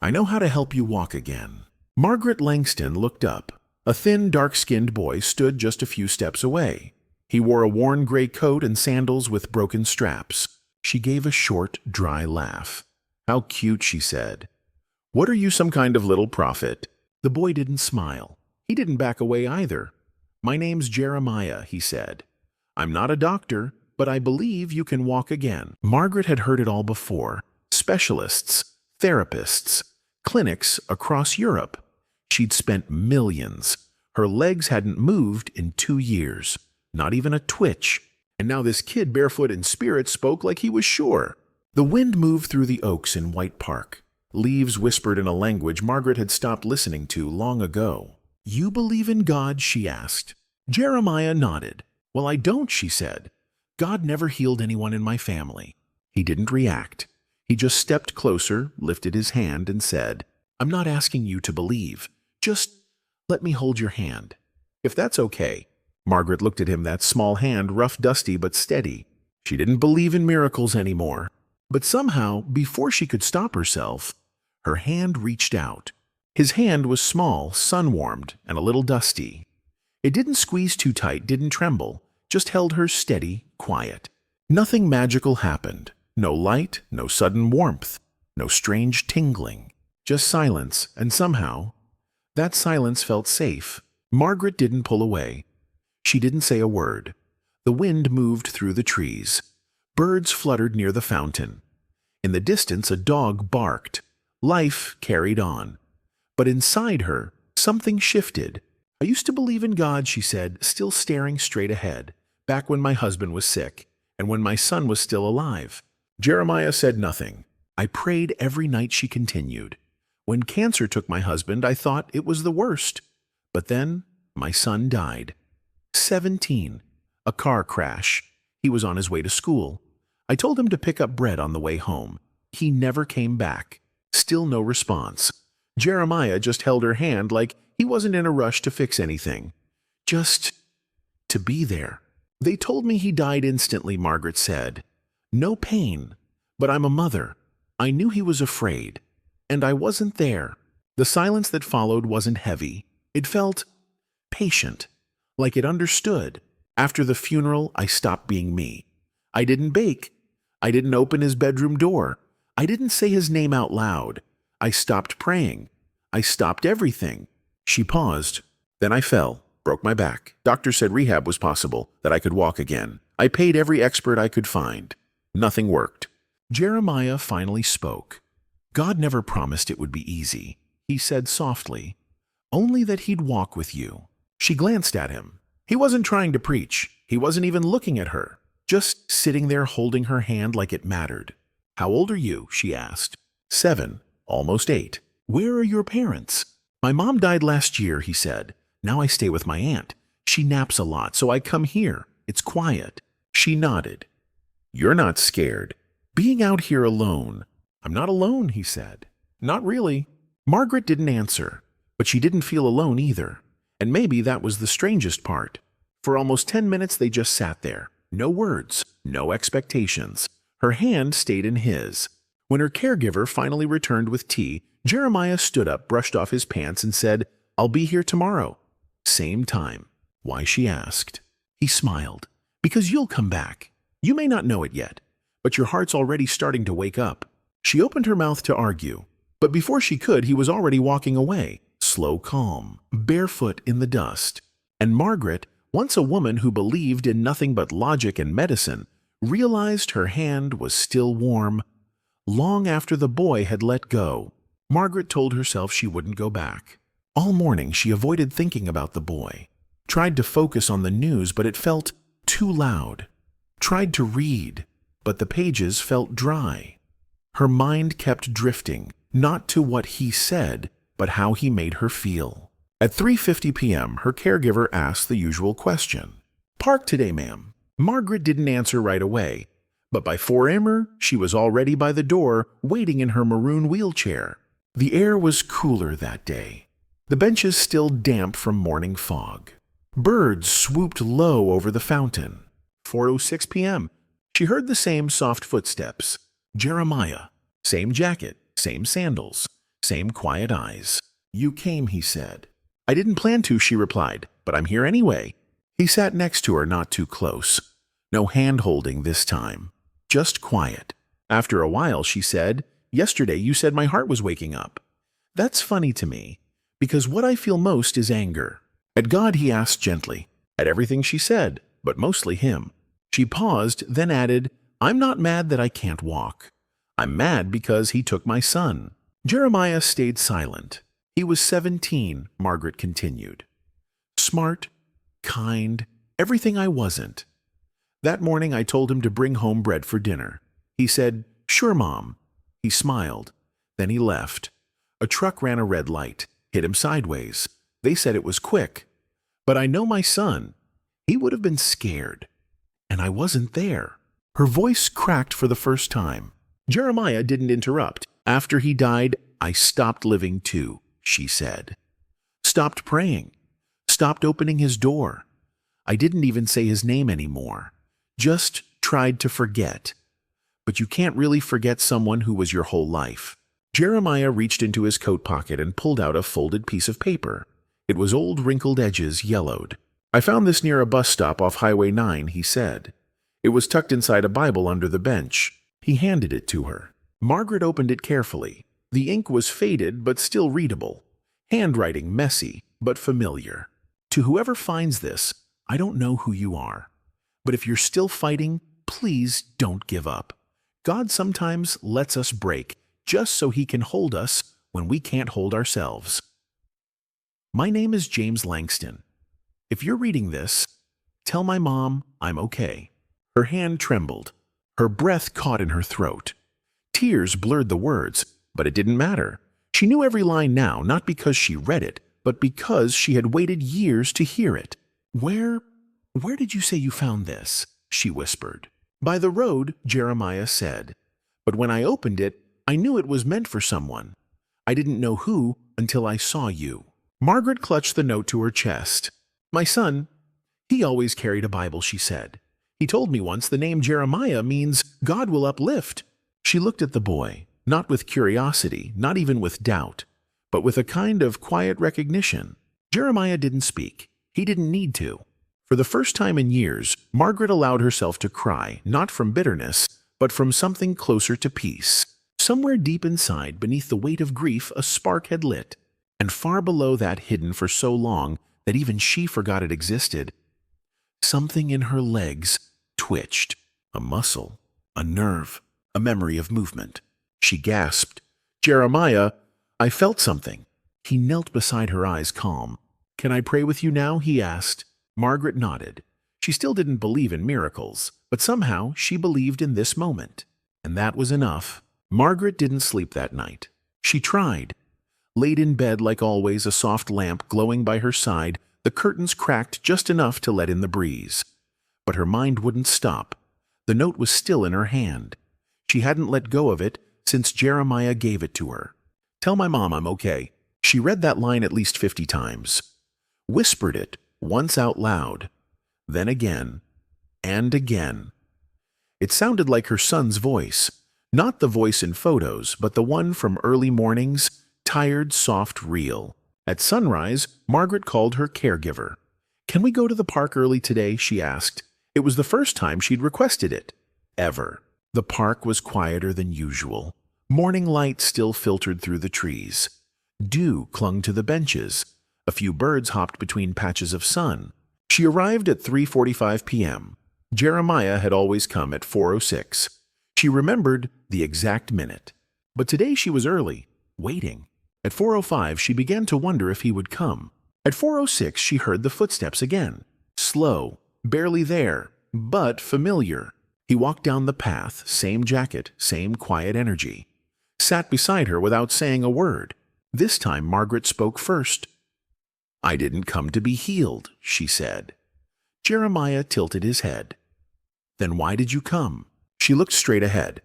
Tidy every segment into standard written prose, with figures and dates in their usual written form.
I know how to help you walk again." Margaret Langston looked up. A thin, dark-skinned boy stood just a few steps away. He wore a worn gray coat and sandals with broken straps. She gave a short, dry laugh. "How cute," she said. "What are you, some kind of little prophet?" The boy didn't smile. He didn't back away either. "My name's Jeremiah," he said. "I'm not a doctor, but I believe you can walk again." Margaret had heard it all before. Specialists, therapists, clinics across Europe. She'd spent millions. Her legs hadn't moved in 2 years. Not even a twitch. And now this kid barefoot in spirit spoke like he was sure. The wind moved through the oaks in White Park. Leaves whispered in a language Margaret had stopped listening to long ago. "You believe in God?" she asked. Jeremiah nodded. "Well, I don't," she said. "God never healed anyone in my family." He didn't react. He just stepped closer, lifted his hand, and said, "I'm not asking you to believe. Just let me hold your hand. If that's okay." Margaret looked at him, that small hand, rough, dusty, but steady. She didn't believe in miracles anymore. But somehow, before she could stop herself, her hand reached out. His hand was small, sun-warmed, and a little dusty. It didn't squeeze too tight, didn't tremble, just held her steady, quiet. Nothing magical happened. No light, no sudden warmth, no strange tingling. Just silence, and somehow, that silence felt safe. Margaret didn't pull away. She didn't say a word. The wind moved through the trees. Birds fluttered near the fountain. In the distance, a dog barked. Life carried on. But inside her, something shifted. "I used to believe in God," she said, still staring straight ahead, "back when my husband was sick, and when my son was still alive." Jeremiah said nothing. "I prayed every night," she continued. "When cancer took my husband, I thought it was the worst. But then my son died. 17. A car crash. He was on his way to school. I told him to pick up bread on the way home. He never came back. Still no response." Jeremiah just held her hand like he wasn't in a rush to fix anything. Just to be there. "They told me he died instantly," Margaret said. "No pain. But I'm a mother. I knew he was afraid. And I wasn't there." The silence that followed wasn't heavy. It felt patient, like it understood. "After the funeral, I stopped being me. I didn't bake. I didn't open his bedroom door. I didn't say his name out loud. I stopped praying. I stopped everything." She paused. "Then I fell, broke my back. Doctor said rehab was possible, that I could walk again. I paid every expert I could find. Nothing worked." Jeremiah finally spoke. "God never promised it would be easy," he said softly. "Only that he'd walk with you." She glanced at him. He wasn't trying to preach. He wasn't even looking at her. Just sitting there holding her hand like it mattered. "How old are you?" she asked. 7, almost 8. "Where are your parents?" "My mom died last year," he said. "Now I stay with my aunt. She naps a lot, so I come here. It's quiet." She nodded. "You're not scared?" "Being out here alone." "I'm not alone," he said. "Not really." Margaret didn't answer, but she didn't feel alone either. And maybe that was the strangest part. For almost 10 minutes they just sat there. No words, no expectations. Her hand stayed in his. When her caregiver finally returned with tea, Jeremiah stood up, brushed off his pants, and said, "I'll be here tomorrow." Same time. Why, she asked. He smiled. "Because you'll come back. You may not know it yet, but your heart's already starting to wake up." She opened her mouth to argue, but before she could, he was already walking away. Slow calm, barefoot in the dust. And Margaret, once a woman who believed in nothing but logic and medicine, realized her hand was still warm. Long after the boy had let go, Margaret told herself she wouldn't go back. All morning she avoided thinking about the boy. Tried to focus on the news, but it felt too loud. Tried to read, but the pages felt dry. Her mind kept drifting, not to what he said, but how he made her feel. At 3:50 p.m., her caregiver asked the usual question. "Park today, ma'am." Margaret didn't answer right away, but by 4 a.m. she was already by the door, waiting in her maroon wheelchair. The air was cooler that day. The benches still damp from morning fog. Birds swooped low over the fountain. 4:06 p.m. She heard the same soft footsteps. Jeremiah. Same jacket, same sandals, same quiet eyes. "You came," he said. "I didn't plan to," she replied, "but I'm here anyway." He sat next to her, not too close. No hand-holding this time. Just quiet. After a while, she said, "Yesterday you said my heart was waking up." "That's funny to me, because what I feel most is anger." At God, he asked gently. At everything she said, but mostly him. She paused, then added, "I'm not mad that I can't walk. I'm mad because he took my son." Jeremiah stayed silent. He was 17, Margaret continued. Smart, kind, everything I wasn't. That morning I told him to bring home bread for dinner. He said, "Sure, Mom." He smiled. Then he left. A truck ran a red light, hit him sideways. They said it was quick. But I know my son. He would have been scared. And I wasn't there. Her voice cracked for the first time. Jeremiah didn't interrupt. "After he died, I stopped living too," she said. Stopped praying. Stopped opening his door. I didn't even say his name anymore. Just tried to forget. But you can't really forget someone who was your whole life. Jeremiah reached into his coat pocket and pulled out a folded piece of paper. It was old, wrinkled edges, yellowed. "I found this near a bus stop off Highway 9, he said. It was tucked inside a Bible under the bench. He handed it to her. Margaret opened it carefully. The ink was faded but still readable. Handwriting messy but familiar. "To whoever finds this, I don't know who you are. But if you're still fighting, please don't give up. God sometimes lets us break just so he can hold us when we can't hold ourselves. My name is James Langston. If you're reading this, tell my mom I'm okay." Her hand trembled. Her breath caught in her throat. Tears blurred the words, but it didn't matter. She knew every line now, not because she read it, but because she had waited years to hear it. Where did you say you found this?" she whispered. "By the road," Jeremiah said. "But when I opened it, I knew it was meant for someone. I didn't know who until I saw you." Margaret clutched the note to her chest. "My son, he always carried a Bible," she said. "He told me once the name Jeremiah means God will uplift." She looked at the boy, not with curiosity, not even with doubt, but with a kind of quiet recognition. Jeremiah didn't speak. He didn't need to. For the first time in years, Margaret allowed herself to cry, not from bitterness, but from something closer to peace. Somewhere deep inside, beneath the weight of grief, a spark had lit, and far below that, hidden for so long that even she forgot it existed, something in her legs twitched. A muscle, a nerve, a memory of movement. She gasped, "Jeremiah, I felt something." He knelt beside her, eyes calm. "Can I pray with you now?" he asked. Margaret nodded. She still didn't believe in miracles, but somehow she believed in this moment. And that was enough. Margaret didn't sleep that night. She tried. Laid in bed like always, a soft lamp glowing by her side, the curtains cracked just enough to let in the breeze. But her mind wouldn't stop. The note was still in her hand. She hadn't let go of it since Jeremiah gave it to her. "Tell my mom I'm okay." She read that line at least 50 times. Whispered it, once out loud. Then again, and again. It sounded like her son's voice. Not the voice in photos, but the one from early mornings, tired, soft, real. At sunrise, Margaret called her caregiver. "Can we go to the park early today?" she asked. It was the first time she'd requested it. Ever. The park was quieter than usual. Morning light still filtered through the trees. Dew clung to the benches. A few birds hopped between patches of sun. She arrived at 3:45 p.m. Jeremiah had always come at 4:06. She remembered the exact minute. But today she was early, waiting. At 4:05 she began to wonder if he would come. At 4:06 she heard the footsteps again. Slow, barely there, but familiar. He walked down the path, same jacket, same quiet energy. Sat beside her without saying a word. This time Margaret spoke first. "I didn't come to be healed," she said. Jeremiah tilted his head. "Then why did you come?" She looked straight ahead.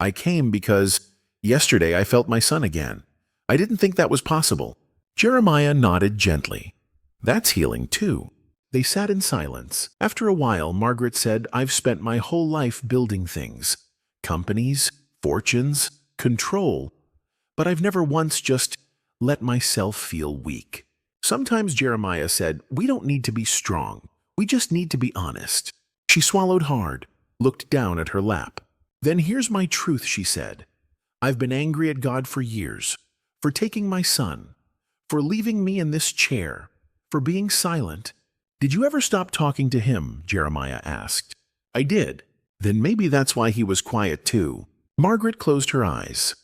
"I came because yesterday I felt my son again. I didn't think that was possible." Jeremiah nodded gently. "That's healing too." They sat in silence. After a while, Margaret said, "I've spent my whole life building things. Companies, fortunes, control. but I've never once just let myself feel weak. Sometimes Jeremiah said, we don't need to be strong. We just need to be honest. She swallowed hard, looked down at her lap. Then here's my truth, she said. I've been angry at God for years, for taking my son, for leaving me in this chair, for being silent. Did you ever stop talking to him? Jeremiah asked. I did. Then maybe that's why he was quiet too. Margaret closed her eyes.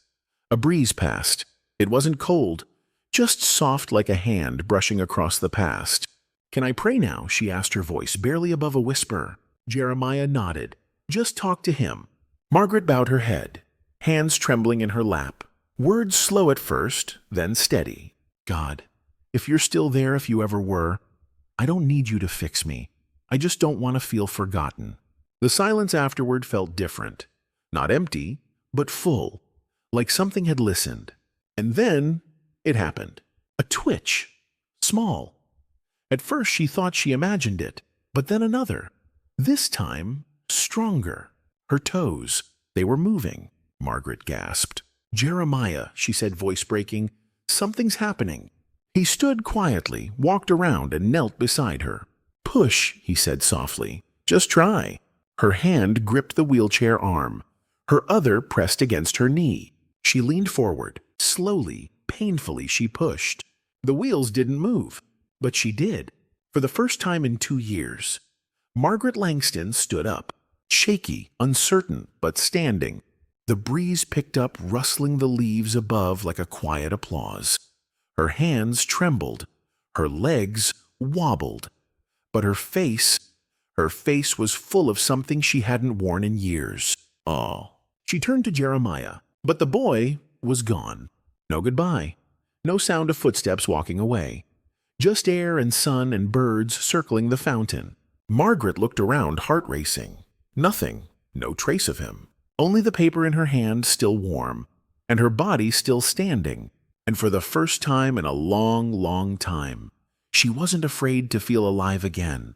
A breeze passed. It wasn't cold, just soft like a hand brushing across the past. Can I pray now? She asked, her voice barely above a whisper. Jeremiah nodded. Just talk to him. Margaret bowed her head, hands trembling in her lap. Words slow at first, then steady. God, if you're still there, if you ever were, I don't need you to fix me. I just don't want to feel forgotten. The silence afterward felt different. Not empty, but full, like something had listened. And then it happened. A twitch. Small. At first she thought she imagined it, but then another. This time, stronger. Her toes. They were moving. Margaret gasped. Jeremiah, she said, voice breaking, something's happening. He stood quietly, walked around, and knelt beside her. Push, he said softly. Just try. Her hand gripped the wheelchair arm. Her other pressed against her knee. She leaned forward. Slowly, painfully, she pushed. The wheels didn't move, but she did. For the first time in 2 years, Margaret Langston stood up, shaky, uncertain, but standing. The breeze picked up, rustling the leaves above like a quiet applause. Her hands trembled. Her legs wobbled. But her face was full of something she hadn't worn in years. Awe. She turned to Jeremiah, but the boy was gone. No goodbye. No sound of footsteps walking away. Just air and sun and birds circling the fountain. Margaret looked around, heart racing. Nothing. No trace of him. Only the paper in her hand still warm, and her body still standing. And for the first time in a long, long time, she wasn't afraid to feel alive again.